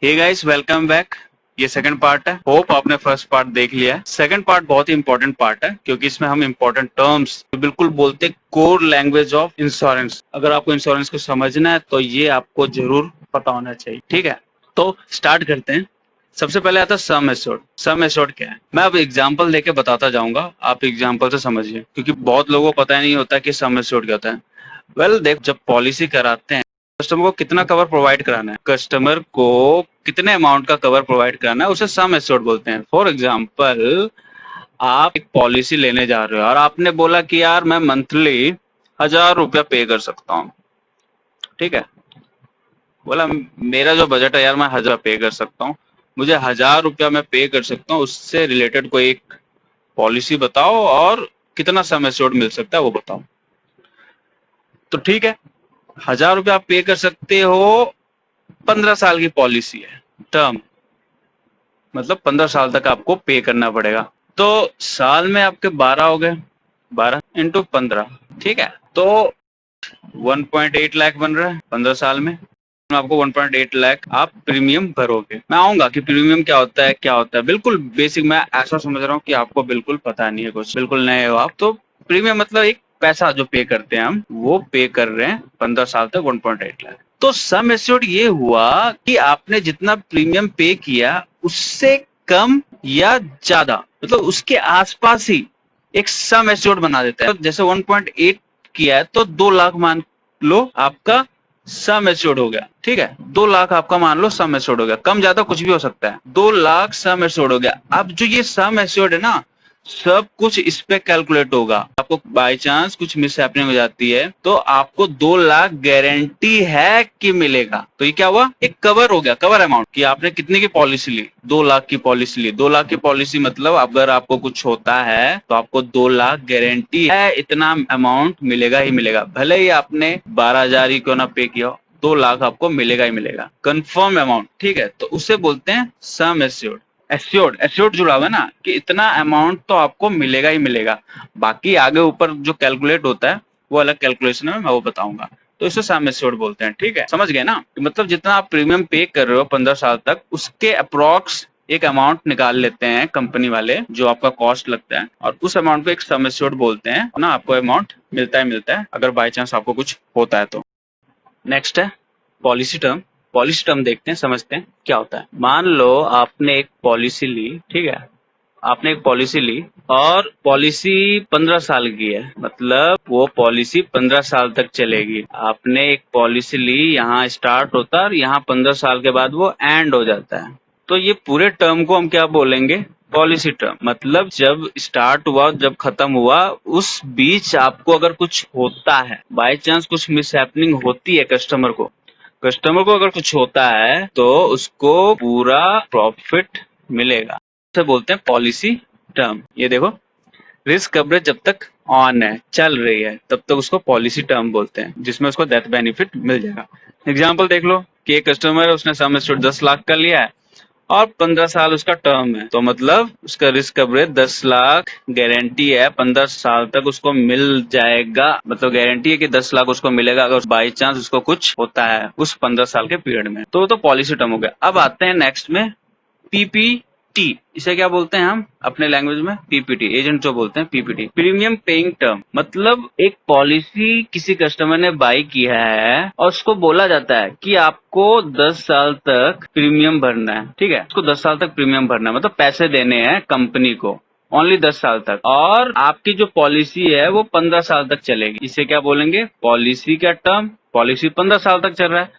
हे guys, welcome back. ये second part है। Hope आपने फर्स्ट पार्ट देख लिया है। सेकंड पार्ट बहुत ही इंपॉर्टेंट पार्ट है क्योंकि इसमें हम इंपॉर्टेंट टर्म्स बिल्कुल बोलते कोर लैंग्वेज ऑफ इंश्योरेंस। अगर आपको इंश्योरेंस को समझना है तो ये आपको जरूर पता होना चाहिए। ठीक है, तो स्टार्ट करते हैं। सबसे पहले आता है सम एश्योर्ड। सम एश्योर्ड क्या है, मैं अब एग्जांपल देके बताता जाऊंगा, आप एग्जांपल से समझिए क्योंकि बहुत लोगों को पता नहीं होता कि सम एश्योर्ड क्या होता है। वेल देख, जब पॉलिसी कराते हैं कस्टमर को कितना कवर प्रोवाइड कराना है, कस्टमर को कितने अमाउंट का कवर प्रोवाइड कराना है, उसे सम एश्योर्ड बोलते हैं। फॉर एग्जांपल, आप एक पॉलिसी लेने जा रहे हो और आपने बोला कि यार मैं मंथली 1,000 रुपया पे कर सकता हूँ। ठीक है, बोला मेरा जो बजट है यार मैं 1,000 पे कर सकता हूँ, मुझे 1,000 रुपया मैं पे कर सकता हूँ, उससे रिलेटेड कोई एक पॉलिसी बताओ और कितना सम एश्योर्ड मिल सकता है वो बताओ। तो ठीक है, 1,000 रुपया आप पे कर सकते हो। 15 साल की पॉलिसी है, टर्म मतलब 15 साल तक आपको पे करना पड़ेगा। तो साल में आपके 12 हो गए, 12 इंटू 15, ठीक है, तो 1.8 लाख बन रहा है 15 साल में। आपको 1.8 लाख आप प्रीमियम भरोगे। मैं आऊंगा कि प्रीमियम क्या होता है, क्या होता है, बिल्कुल बेसिक। मैं ऐसा समझ रहा हूँ कि आपको बिल्कुल पता नहीं है, कुछ बिल्कुल नए हो आप। तो प्रीमियम मतलब एक पैसा जो पे करते हैं हम, वो पे कर रहे हैं 15 साल तक 1.8 लाख। तो सम एश्योर्ड ये हुआ कि आपने जितना प्रीमियम पे किया उससे कम या ज्यादा, मतलब उसके आसपास ही एक सम एश्योर्ड बना देता है। तो जैसे 1.8 किया है तो 2 लाख मान लो आपका सम एश्योर्ड हो गया। ठीक है, 2 लाख आपका मान लो सम एश्योर्ड हो गया, कम ज्यादा कुछ भी हो सकता है। 2 लाख सम एश्योर्ड हो गया। अब जो ये सम एश्योर्ड है ना, सब कुछ इस पे कैलकुलेट होगा। आपको बाय चांस कुछ मिस हैपनिंग हो जाती है तो आपको 2 लाख गारंटी है कि मिलेगा। तो ये क्या हुआ, एक कवर हो गया, कवर अमाउंट कि आपने कितने की पॉलिसी ली, 2 लाख की पॉलिसी ली। 2 लाख की पॉलिसी मतलब अगर आपको कुछ होता है तो आपको 2 लाख गारंटी है, इतना अमाउंट मिलेगा ही मिलेगा। भले ही आपने 12,000 ही क्यों ना पे किया हो, 2 लाख आपको मिलेगा ही मिलेगा, कंफर्म अमाउंट। ठीक है, तो उसे बोलते हैं सम एश्योर्ड। एश्योर्ड, एश्योर्ड जुड़ा हुआ है ना कि इतना अमाउंट तो आपको मिलेगा ही मिलेगा। बाकी आगे ऊपर जो कैलकुलेट होता है वो अलग कैलकुलेशन है, मैं वो बताऊंगा। तो इसे सम एश्योर्ड बोलते हैं। ठीक है, समझ गए ना। मतलब जितना आप प्रीमियम पे कर रहे हो 15 साल तक, उसके अप्रोक्स एक अमाउंट निकाल लेते हैं कंपनी वाले, जो आपका कॉस्ट लगता है, और उस अमाउंट को एक सम एश्योर्ड बोलते हैं ना। आपको अमाउंट मिलता है अगर बाय चांस आपको कुछ होता है तो। नेक्स्ट है पॉलिसी टर्म। पॉलिसी टर्म देखते हैं, समझते हैं क्या होता है। मान लो आपने एक पॉलिसी ली, ठीक है, आपने एक पॉलिसी ली और पॉलिसी 15 साल की है, मतलब वो पॉलिसी 15 साल तक चलेगी। आपने एक पॉलिसी ली, यहाँ स्टार्ट होता है और यहाँ 15 साल के बाद वो एंड हो जाता है। तो ये पूरे टर्म को हम क्या बोलेंगे, पॉलिसी टर्म। मतलब जब स्टार्ट हुआ जब खत्म हुआ, उस बीच आपको अगर कुछ होता है, बाय चांस कुछ मिस हैपनिंग होती है कस्टमर को अगर कुछ होता है तो उसको पूरा प्रॉफिट मिलेगा। से बोलते हैं पॉलिसी टर्म। ये देखो, रिस्क कवरेज जब तक ऑन है, चल रही है, तब तक उसको पॉलिसी टर्म बोलते हैं, जिसमें उसको डेथ बेनिफिट मिल जाएगा। एग्जांपल देख लो कि एक कस्टमर है, उसने सम एश्योर्ड 10 लाख का लिया है और 15 साल उसका टर्म है, तो मतलब उसका रिस्क कवरेज 10 लाख गारंटी है, 15 साल तक उसको मिल जाएगा। मतलब गारंटी है कि 10 लाख उसको मिलेगा अगर बाई चांस उसको कुछ होता है उस 15 साल के पीरियड में। तो पॉलिसी टर्म हो गया। अब आते हैं नेक्स्ट में पीपीटी। इसे क्या बोलते हैं हम अपने लैंग्वेज में, पीपीटी। एजेंट जो बोलते हैं पीपीटी, प्रीमियम पेइंग टर्म। मतलब एक पॉलिसी किसी कस्टमर ने बाई किया है और उसको बोला जाता है कि आपको 10 साल तक प्रीमियम भरना है। ठीक है, उसको 10 साल तक प्रीमियम भरना है, मतलब पैसे देने हैं कंपनी को, ओनली 10 साल तक। और आपकी जो पॉलिसी है वो 15 साल तक चलेगी। इसे क्या बोलेंगे, पॉलिसी का टर्म। पॉलिसी 15 साल तक चल रहा है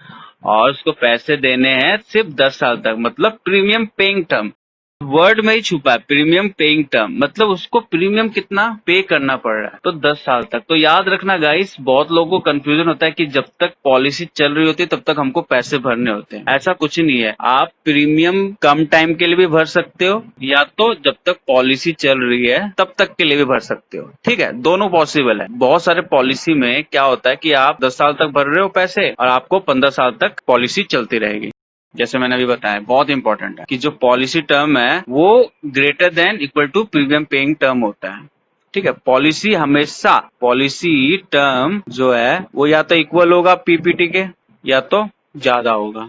और उसको पैसे देने हैं सिर्फ 10 साल तक, मतलब प्रीमियम पेइंग टर्म। वर्ड में ही छुपा है प्रीमियम पेइंग टर्म, मतलब उसको प्रीमियम कितना पे करना पड़ रहा है, तो 10 साल तक। तो याद रखना गाइस, बहुत लोगों को कंफ्यूजन होता है कि जब तक पॉलिसी चल रही होती है तब तक हमको पैसे भरने होते हैं। ऐसा कुछ नहीं है, आप प्रीमियम कम टाइम के लिए भी भर सकते हो, या तो जब तक पॉलिसी चल रही है तब तक के लिए भी भर सकते हो। ठीक है, दोनों पॉसिबल है। बहुत सारे पॉलिसी में क्या होता है कि आप 10 साल तक भर रहे हो पैसे और आपको 15 साल तक पॉलिसी चलती रहेगी। जैसे मैंने अभी बताया, बहुत इंपॉर्टेंट है कि जो पॉलिसी टर्म है वो greater than equal to premium paying term होता है। ठीक है, पॉलिसी हमेशा, पॉलिसी टर्म जो है वो या तो इक्वल होगा पीपीटी के या तो ज्यादा होगा।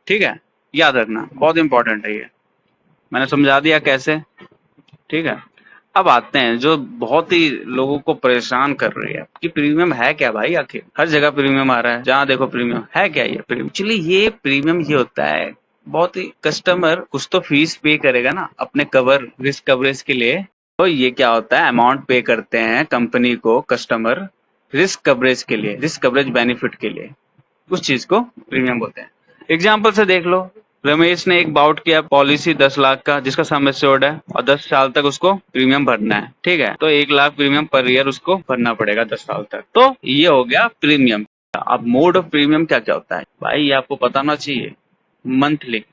ठीक है, याद रखना, बहुत इंपॉर्टेंट है ये। मैंने समझा दिया कैसे, ठीक है। अब आते हैं जो बहुत ही लोगों को परेशान कर रही है कि प्रीमियम है क्या भाई, आखिर हर जगह प्रीमियम आ रहा है, जहां देखो प्रीमियम है क्या ये प्रीमियम। एक्चुअली ये प्रीमियम ये होता है, बहुत ही कस्टमर कुछ तो फीस पे करेगा ना अपने कवर रिस्क कवरेज के लिए। तो ये क्या होता है, अमाउंट पे करते हैं कंपनी को कस्टमर रिस्क कवरेज के लिए, रिस्क कवरेज बेनिफिट के लिए, उस चीज को प्रीमियम बोलते हैं। एग्जाम्पल से देख लो, रमेश ने एक बाउट किया पॉलिसी 10 लाख का जिसका सम एश्योर्ड है और 10 साल तक उसको प्रीमियम भरना है, ठीक है। तो 1 लाख प्रीमियम पर ईयर उसको भरना पड़ेगा 10 साल तक। तो ये हो गया प्रीमियम। अब मोड ऑफ प्रीमियम क्या क्या होता है भाई, ये आपको पता होना चाहिए। Monthly,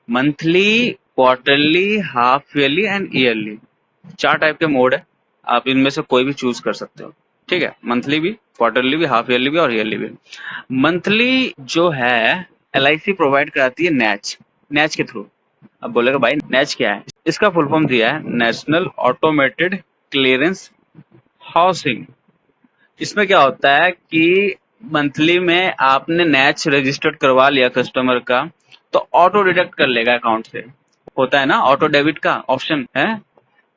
monthly, quarterly, half yearly and yearly, 4 type के मोड है। आप इनमें से कोई भी चूज कर सकते हो, ठीक है। मंथली भी, क्वार्टरली भी, हाफ ईयरली भी और ईयरली भी। मंथली जो है LIC प्रोवाइड कराती है नैच, नैच के थ्रू। अब बोलेगा भाई नैच क्या है, इसका फुल फॉर्म दिया है नेशनल ऑटोमेटेड क्लियरेंस हाउसिंग। इसमें क्या होता है कि मंथली में आपने नैच रजिस्टर्ड करवा लिया कस्टमर का, तो ऑटो डिडक्ट कर लेगा अकाउंट से। होता है ना ऑटो डेबिट का ऑप्शन है,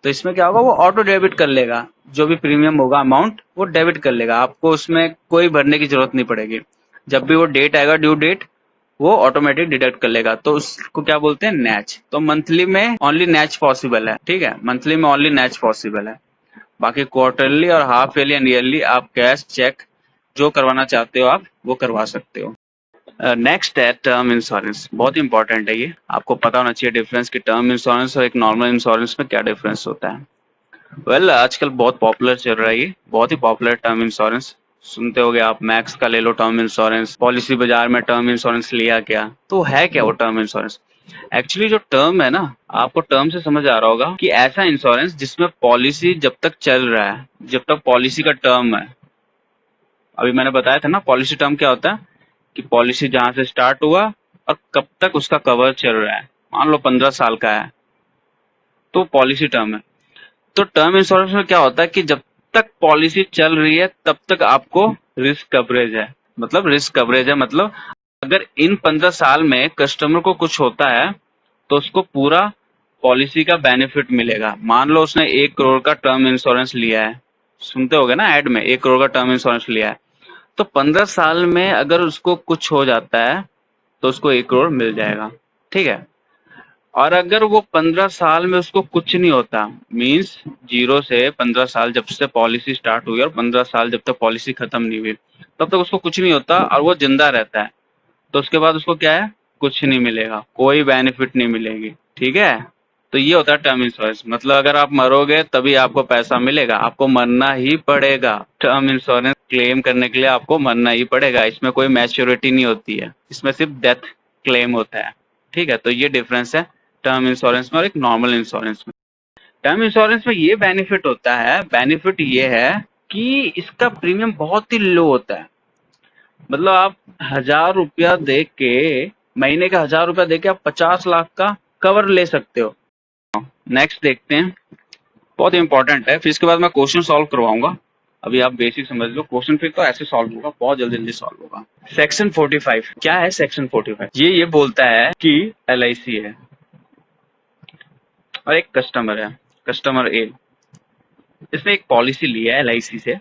तो इसमें क्या होगा, वो ऑटो डेबिट कर लेगा, जो भी प्रीमियम होगा अमाउंट वो डेबिट कर लेगा, आपको उसमें कोई भरने की जरूरत नहीं पड़ेगी। जब भी वो डेट आएगा, ड्यू डेट, वो ऑटोमेटिक डिडक्ट कर लेगा, तो उसको क्या बोलते हैं, नैच। तो मंथली में ओनली नैच पॉसिबल है, ठीक है, मंथली में ओनली नैच पॉसिबल है। बाकी क्वार्टरली और हाफ ईयरली एंड ईयरली आप कैश चेक जो करवाना चाहते हो आप वो करवा सकते हो। नेक्स्ट है टर्म इंश्योरेंस, बहुत इंपॉर्टेंट है ये, आपको पता होना चाहिए डिफरेंस कि टर्म इंश्योरेंस और एक नॉर्मल इंश्योरेंस में क्या डिफरेंस होता है। आजकल बहुत पॉपुलर चल रहा है ये, बहुत ही पॉपुलर टर्म इंश्योरेंस। सुनते होगे आप, मैक्स का ले लो टर्म इंश्योरेंस, पॉलिसी बाजार में टर्म इंश्योरेंस लिया क्या, तो है क्या वो टर्म इंश्योरेंस। एक्चुअली जो टर्म है ना, आपको टर्म से समझ आ रहा होगा कि ऐसा इंश्योरेंस जिसमें पॉलिसी जब तक चल रहा है, जब तक पॉलिसी का टर्म है। अभी मैंने बताया था ना पॉलिसी टर्म क्या होता है, कि पॉलिसी जहां से स्टार्ट हुआ और कब तक उसका कवर चल रहा है। मान लो 15 साल का है तो पॉलिसी टर्म है। तो टर्म इंश्योरेंस में क्या होता है कि जब तक पॉलिसी चल रही है तब तक आपको रिस्क कवरेज है। मतलब रिस्क कवरेज है मतलब अगर इन 15 साल में कस्टमर को कुछ होता है तो उसको पूरा पॉलिसी का बेनिफिट मिलेगा। मान लो उसने 1 करोड़ का टर्म इंश्योरेंस लिया है, सुनते होगे ना ऐड में, 1 करोड़ का टर्म इंश्योरेंस लिया है, तो 15 साल में अगर उसको कुछ हो जाता है तो उसको 1 करोड़ मिल जाएगा, ठीक है। और अगर वो 15 साल में उसको कुछ नहीं होता, मीन्स 0 से 15 साल, जब से पॉलिसी स्टार्ट हुई और 15 साल जब तक पॉलिसी खत्म नहीं हुई तब तक उसको कुछ नहीं होता और वो जिंदा रहता है, तो उसके बाद उसको क्या है, कुछ नहीं मिलेगा, कोई बेनिफिट नहीं मिलेगी, ठीक है। तो ये होता है टर्म इंश्योरेंस, मतलब अगर आप मरोगे तभी आपको पैसा मिलेगा, आपको मरना ही पड़ेगा। टर्म इंश्योरेंस क्लेम करने के लिए आपको मरना ही पड़ेगा, इसमें कोई मैच्योरिटी नहीं होती है, इसमें सिर्फ डेथ क्लेम होता है, ठीक है। तो ये डिफरेंस है टर्म इंश्योरेंस में और एक नॉर्मल इंश्योरेंस में। टर्म इंश्योरेंस में ये बेनिफिट होता है, बेनिफिट ये है कि इसका प्रीमियम बहुत ही लो होता है। मतलब आप 1,000 रुपया दे के, महीने का 1,000 रुपया दे के आप 50 लाख का कवर ले सकते हो। नेक्स्ट देखते हैं, बहुत इंपॉर्टेंट है, फिर इसके बाद मैं क्वेश्चन सॉल्व करवाऊंगा। अभी आप बेसिक समझ लो, क्वेश्चन फिर तो ऐसे सॉल्व होगा, बहुत जल्दी जल्दी सॉल्व होगा। सेक्शन 45 क्या है, सेक्शन 45 ये बोलता है कि LIC है और एक कस्टमर है, कस्टमर ए, इसने एक पॉलिसी लिया है LIC से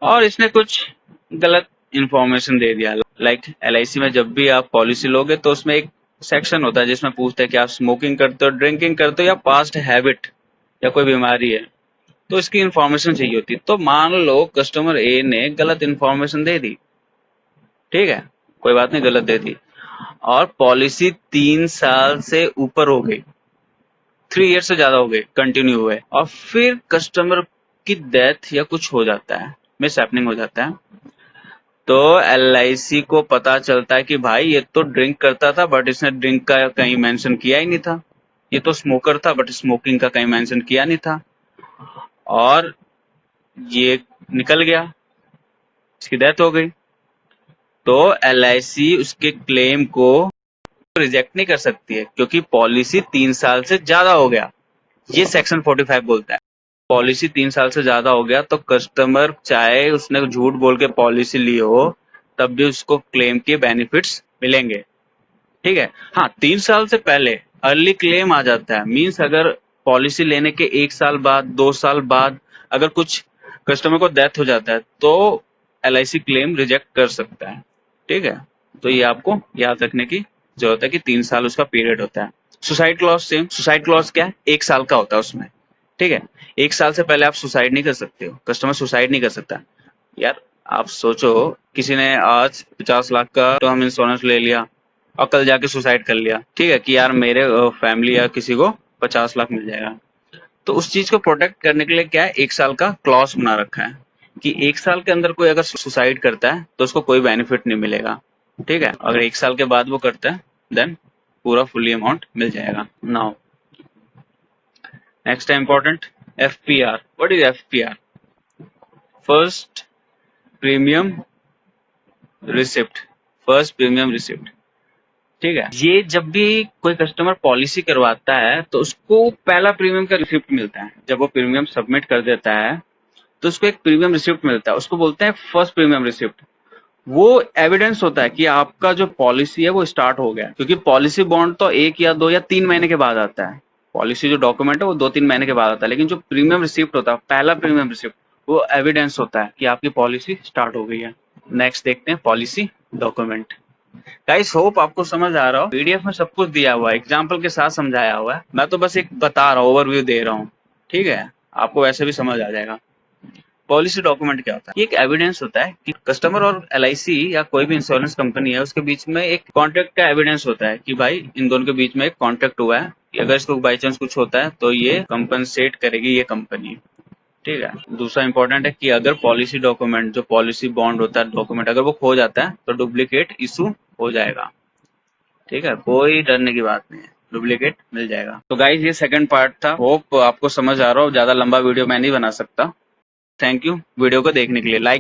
और इसने कुछ गलत इंफॉर्मेशन दे दिया। लाइक LIC में जब भी आप पॉलिसी लोगे तो उसमें एक सेक्शन होता है जिसमें पूछते हैं कि आप स्मोकिंग करते हो, ड्रिंकिंग करते हो या पास्ट हैबिट या कोई बीमारी है, तो इसकी इंफॉर्मेशन चाहिए होती है। तो मान लो कस्टमर ए ने गलत इंफॉर्मेशन दे दी, ठीक है, कोई बात नहीं, गलत दे दी, और पॉलिसी 3 साल से ऊपर हो गई, 3 ईयर से ज्यादा हो गए, कंटिन्यू हुए, और फिर कस्टमर की डेथ या कुछ हो जाता है, मिस हैपनिंग हो जाता है, तो LIC को पता चलता है कि भाई ये तो ड्रिंक करता था बट इसने ड्रिंक का कहीं मेंशन किया ही नहीं था, ये तो स्मोकर था बट स्मोकिंग का कहीं मेंशन किया नहीं था, और ये निकल गया, इसकी डेथ हो गई। तो LIC उसके क्लेम को रिजेक्ट नहीं कर सकती है क्योंकि पॉलिसी 3 साल से ज्यादा हो गया, ये सेक्शन 45 बोलता है। पॉलिसी 3 साल से ज्यादा हो गया तो कस्टमर चाहे उसने झूठ बोल के पॉलिसी ली हो तब भी उसको क्लेम के बेनिफिट्स मिलेंगे, ठीक है। हाँ, 3 साल से पहले अर्ली क्लेम आ जाता है, मीन्स अगर पॉलिसी लेने के 1 साल बाद, 2 साल बाद अगर कुछ कस्टमर को डेथ हो जाता है तो LIC क्लेम रिजेक्ट कर सकता है। ठीक है, तो ये आपको याद रखने की जरूरत है कि 3 साल उसका पीरियड होता है। Suicide clause same, suicide clause क्या है, 1 साल का होता है उसमें। ठीक है, 1 साल से पहले आप सुसाइड नहीं कर सकते हो, कस्टमर सुसाइड नहीं कर सकता। यार आप सोचो, किसी ने आज 50 लाख का टर्म इंश्योरेंस ले लिया और कल जाके सुसाइड कर लिया, ठीक है, कि यार मेरे फैमिली या किसी को 50 लाख मिल जाएगा, तो उस चीज को प्रोटेक्ट करने के लिए क्या है, 1 साल का क्लॉज बना रखा है कि 1 साल के अंदर कोई अगर सुसाइड करता है तो उसको कोई बेनिफिट नहीं मिलेगा। ठीक है, अगर 1 साल के बाद वो करता है देन पूरा फुली अमाउंट मिल जाएगा। नाउ नेक्स्ट है important, FPR। What is FPR? First premium receipt, first premium receipt. ठीक है, ये जब भी कोई कस्टमर पॉलिसी करवाता है तो उसको पहला प्रीमियम का रिसिप्ट मिलता है। जब वो प्रीमियम सबमिट कर देता है तो उसको एक प्रीमियम रिसिप्ट मिलता है, उसको बोलते हैं फर्स्ट प्रीमियम रिसिप्ट। वो एविडेंस होता है कि आपका जो पॉलिसी है वो स्टार्ट हो गया, क्योंकि पॉलिसी बॉन्ड तो 1 या 2 या 3 महीने के बाद आता है। पॉलिसी जो डॉक्यूमेंट है वो 2-3 महीने के बाद आता है, लेकिन जो प्रीमियम रिसिप्ट होता है, पहला प्रीमियम रिसिप्ट, वो एविडेंस होता है कि आपकी पॉलिसी स्टार्ट हो गई है। नेक्स्ट देखते हैं पॉलिसी डॉक्यूमेंट। गाइस होप आपको समझ आ रहा हो, PDF में सब कुछ दिया हुआ है, एग्जाम्पल के साथ समझाया हुआ है, मैं तो बस एक बता रहा हूँ, ओवरव्यू दे रहा हूँ। ठीक है, आपको वैसे भी समझ आ जाएगा। पॉलिसी डॉक्यूमेंट क्या होता है? ये एक एविडेंस होता है कि कस्टमर और LIC या कोई भी इंश्योरेंस कंपनी है उसके बीच में एक कॉन्ट्रैक्ट का एविडेंस होता है कि भाई इन दोनों के बीच में एक कॉन्ट्रैक्ट हुआ है कि अगर इसको बाई चांस कुछ होता है तो ये कंपनसेट करेगी ये कंपनी। ठीक है, दूसरा इंपॉर्टेंट है कि अगर पॉलिसी डॉक्यूमेंट, जो पॉलिसी बॉन्ड होता है डॉक्यूमेंट, अगर वो खो जाता है तो डुप्लीकेट इशू हो जाएगा। ठीक है, कोई डरने की बात नहीं है, डुप्लीकेट मिल जाएगा। तो गाइज ये सेकंड पार्ट था, होप आपको समझ आ रहा हो, ज्यादा लंबा वीडियो मैं नहीं बना सकता। थैंक यू वीडियो को देखने के लिए। लाइक